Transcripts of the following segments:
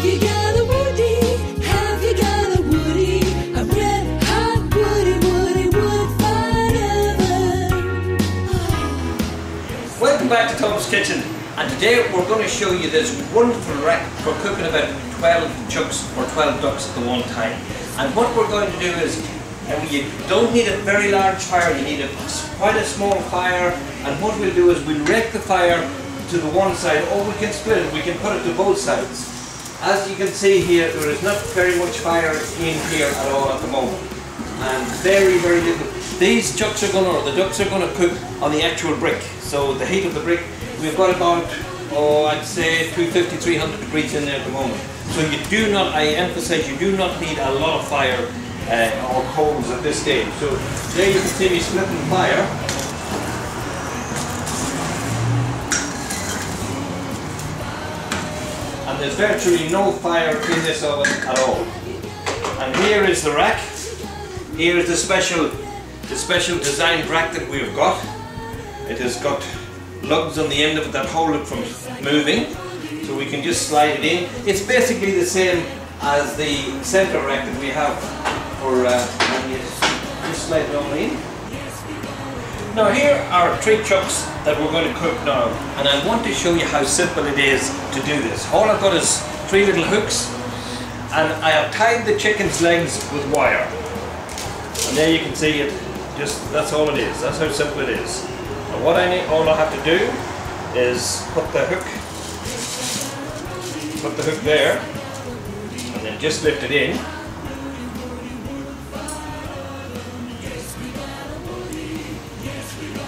you got a Woody? Have you got a Woody? A red hot Woody wood fire oven. Welcome back to Tom's Kitchen, and today we're going to show you this wonderful rack for cooking about 12 chucks or 12 ducks at the one time. And what we're going to do is, you don't need a very large fire, you need quite a small fire, and what we'll do is we'll rake the fire to the one side, or we can split it, we can put it to both sides. As you can see here, there is not very much fire in here at all at the moment, and very little. These chucks are the ducks are going to cook on the actual brick, so the heat of the brick, we've got about, I'd say 250, 300 degrees in there at the moment. So you do not, I emphasize, you do not need a lot of fire or coals at this stage. So there you can see me splitting the fire. And there's virtually no fire in this oven at all. And here is the rack. Here is the special designed rack that we've got. It has got lugs on the end of it that hold it from moving, so we can just slide it in. It's basically the same as the center rack that we have for when you just slide it on in. Now here are 3 chucks that we're going to cook now, and I want to show you how simple it is to do this. All I've got is 3 little hooks, and I have tied the chicken's legs with wire. And there you can see it, that's all it is, that's how simple it is. And what all I have to do is put the hook there, and then just lift it in.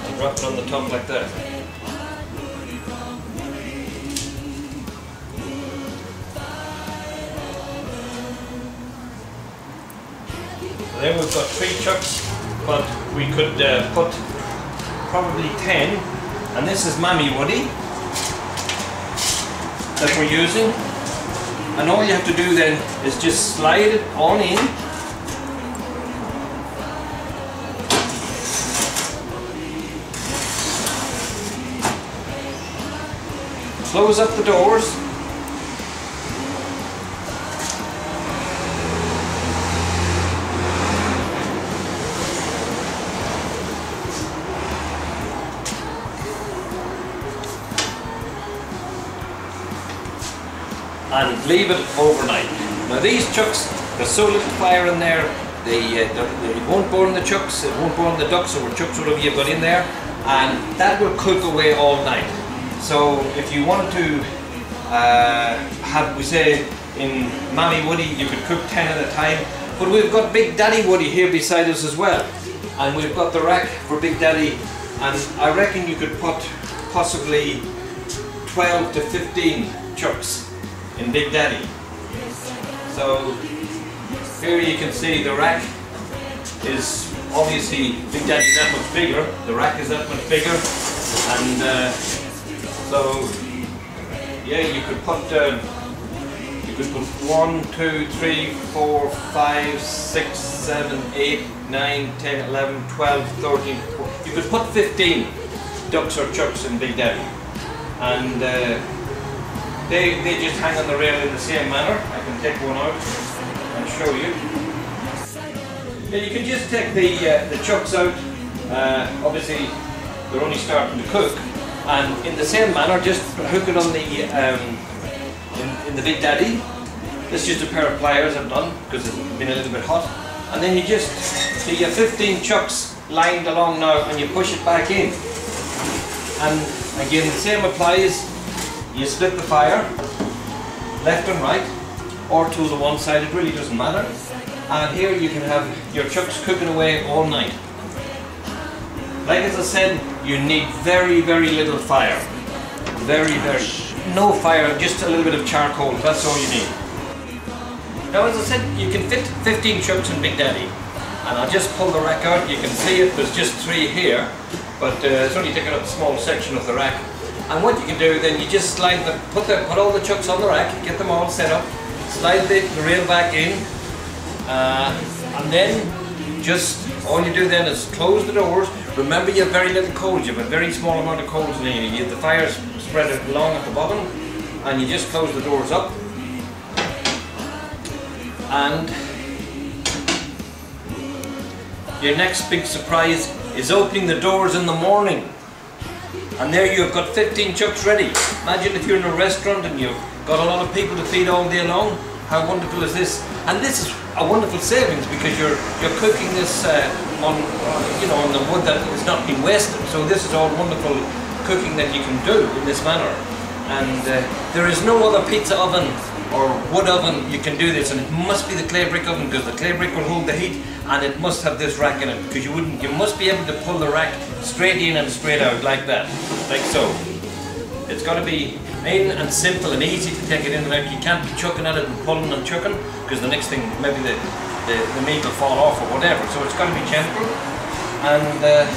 And drop it on the top like that. So then we've got 3 chucks, but we could put probably 10, and this is Mammy Woody that we're using, and all you have to do then is just slide it on in, close up the doors, and leave it overnight. Now these chucks, there's so little fire in there, they won't burn the chucks, it won't burn the ducks or chucks, whatever you've got in there, and that will cook away all night. So if you wanted to have, we say in Mammy Woody, you could cook 10 at a time, but we've got Big Daddy Woody here beside us as well, and we've got the rack for Big Daddy, and I reckon you could put possibly 12 to 15 chucks in Big Daddy. So here you can see the rack is obviously, Big Daddy's that much bigger, the rack is that much bigger, and so yeah, you could put 1, 2, 3, 4, 5, 6, 7, 8, 9, 10, 11, 12, 13, you could put 15 ducks or chucks in Big Daddy, and they just hang on the rail in the same manner. I can take one out and show you. Yeah, you can just take the chucks out. Obviously, they're only starting to cook, and in the same manner, just hook it on the in the Big Daddy. This is just a pair of pliers I've done because it's been a little bit hot, and then you just see your 15 chucks lined along now, and you push it back in. And again, the same applies. You split the fire, left and right, or to the one side, it really doesn't matter. And here you can have your chucks cooking away all night. Like as I said, you need very little fire. No fire, just a little bit of charcoal, that's all you need. Now as I said, you can fit 15 chucks in Big Daddy. And I'll just pull the rack out, you can see it, there's just 3 here, but it's only taking up a small section of the rack. And what you can do then, you just slide put all the chucks on the rack, get them all set up, slide the rail back in, and then just all you do then is close the doors. Remember, you have very little coals, you have a very small amount of coals in here. You have the fire's spread out long at the bottom, and you just close the doors up, And your next big surprise is opening the doors in the morning. And there you've got 15 chucks ready. Imagine if you're in a restaurant and you've got a lot of people to feed all day long. How wonderful is this? And this is a wonderful savings because you're cooking this on on the wood that is not being wasted. So this is all wonderful cooking that you can do in this manner. And there is no other pizza oven or wood oven you can do this, and it must be the clay brick oven because the clay brick will hold the heat, and it must have this rack in it because you must be able to pull the rack straight in and straight out like that, like so. It's got to be in and simple and easy to take it in and out. You can't be chucking at it and pulling and chucking because the next thing maybe the meat will fall off or whatever. So it's got to be gentle. And as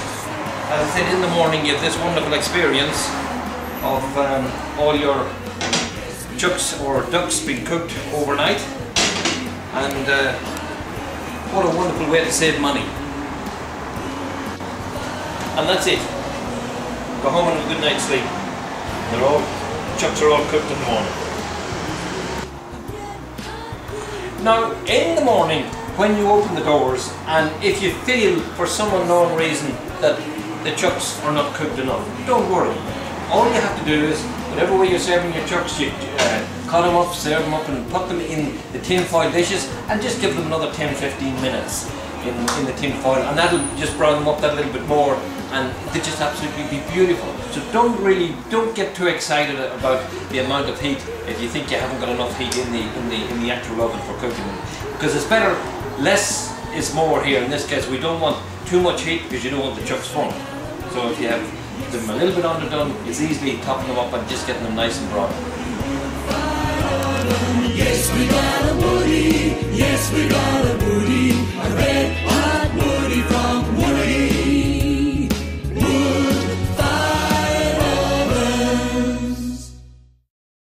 I said, in the morning you have this wonderful experience of all your chucks or ducks being cooked overnight, and what a wonderful way to save money. And that's it. Go home and have a good night's sleep. Chucks are all cooked in the morning. Now in the morning when you open the doors, and if you feel for some unknown reason that the chucks are not cooked enough, don't worry. All you have to do is, whatever way you're serving your chucks, you cut them up, serve them up, and put them in the tin foil dishes, and just give them another 10-15 minutes in the tin foil, and that'll just brown them up that little bit more, and they just absolutely be beautiful. So don't get too excited about the amount of heat if you think you haven't got enough heat in the actual oven for cooking them, because it's better. Less is more here. In this case, we don't want too much heat because you don't want the chucks burnt. So if you have them a little bit underdone, it's easily topping them up and just getting them nice and brown. Yes, we got a Woody. Yes, we got